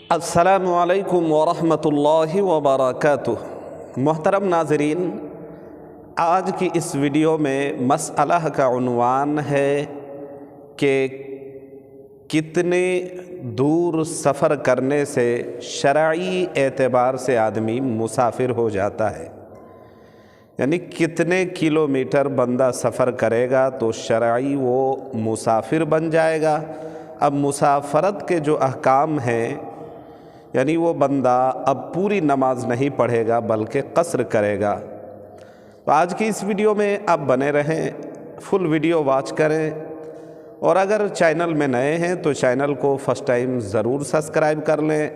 السلام علیکم ورحمۃ اللہ وبرکاتہ۔ محترم ناظرین، آج کی اس ویڈیو میں مسئلہ کا عنوان ہے کہ کتنے دور سفر کرنے سے شرعی اعتبار سے آدمی مسافر ہو جاتا ہے، یعنی کتنے کلومیٹر بندہ سفر کرے گا تو شرعی وہ مسافر بن جائے گا۔ اب مسافرت کے جو احکام ہیں، یعنی وہ بندہ اب پوری نماز نہیں پڑھے گا بلکہ قصر کرے گا۔ تو آج کی اس ویڈیو میں آپ بنے رہیں، فل ویڈیو واچ کریں، اور اگر چینل میں نئے ہیں تو چینل کو فرسٹ ٹائم ضرور سبسکرائب کر لیں،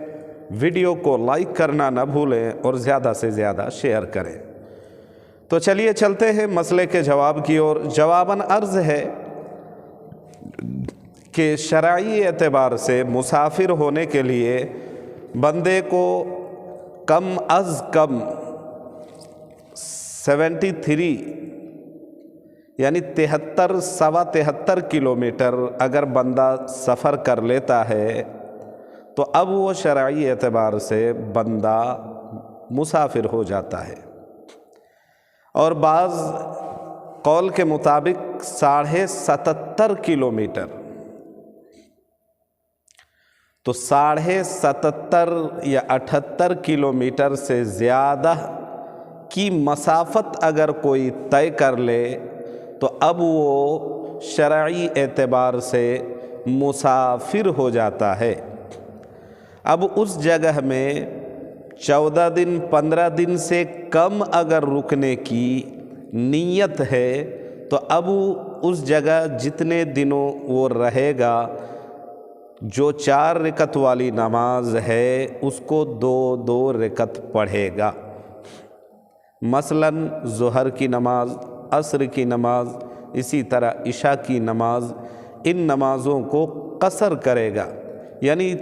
ویڈیو کو لائک کرنا نہ بھولیں اور زیادہ سے زیادہ شیئر کریں۔ تو چلیے چلتے ہیں مسئلے کے جواب کی اور جواباً عرض ہے کہ شرعی اعتبار سے مسافر ہونے کے لیے بندے کو کم از کم 73 یعنی 73 کلومیٹر اگر بندہ سفر کر لیتا ہے تو اب وہ شرعی اعتبار سے بندہ مسافر ہو جاتا ہے، اور بعض قول کے مطابق 77.5 کلومیٹر، تو 77.5 یا 78 کلومیٹر سے زیادہ کی مسافت اگر کوئی طے کر لے تو اب وہ شرعی اعتبار سے مسافر ہو جاتا ہے۔ اب اس جگہ میں 14 دن 15 دن سے کم اگر رکنے کی نیت ہے تو اب اس جگہ جتنے دنوں وہ رہے گا، جو 4 رکعت والی نماز ہے اس کو 2 رکعت پڑھے گا۔ مثلاً ظہر کی نماز، عصر کی نماز، اسی طرح عشاء کی نماز، ان نمازوں کو قصر کرے گا، یعنی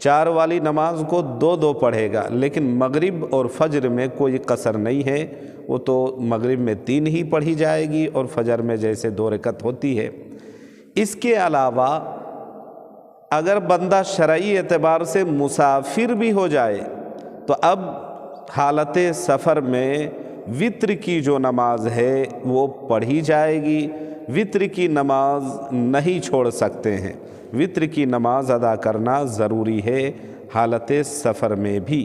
4 والی نماز کو 2 پڑھے گا، لیکن مغرب اور فجر میں کوئی قصر نہیں ہے، وہ تو مغرب میں 3 ہی پڑھی جائے گی اور فجر میں جیسے 2 رکعت ہوتی ہے۔ اس کے علاوہ اگر بندہ شرعی اعتبار سے مسافر بھی ہو جائے تو اب حالت سفر میں وتر کی جو نماز ہے وہ پڑھی جائے گی۔ وتر کی نماز نہیں چھوڑ سکتے ہیں، وتر کی نماز ادا کرنا ضروری ہے حالت سفر میں بھی،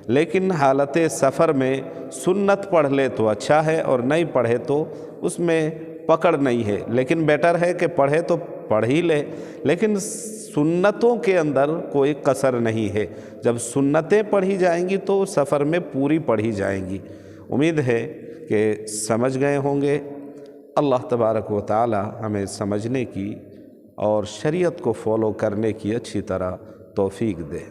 لیکن حالت سفر میں سنت پڑھ لے تو اچھا ہے اور نہیں پڑھے تو اس میں پکڑ نہیں ہے، لیکن بیٹر ہے کہ پڑھے تو پڑھ ہی لے، لیکن سنتوں کے اندر کوئی قصر نہیں ہے۔ جب سنتیں پڑھی جائیں گی تو سفر میں پوری پڑھی جائیں گی۔ امید ہے کہ سمجھ گئے ہوں گے۔ اللہ تبارک و تعالی ہمیں سمجھنے کی اور شریعت کو فالو کرنے کی اچھی طرح توفیق دے۔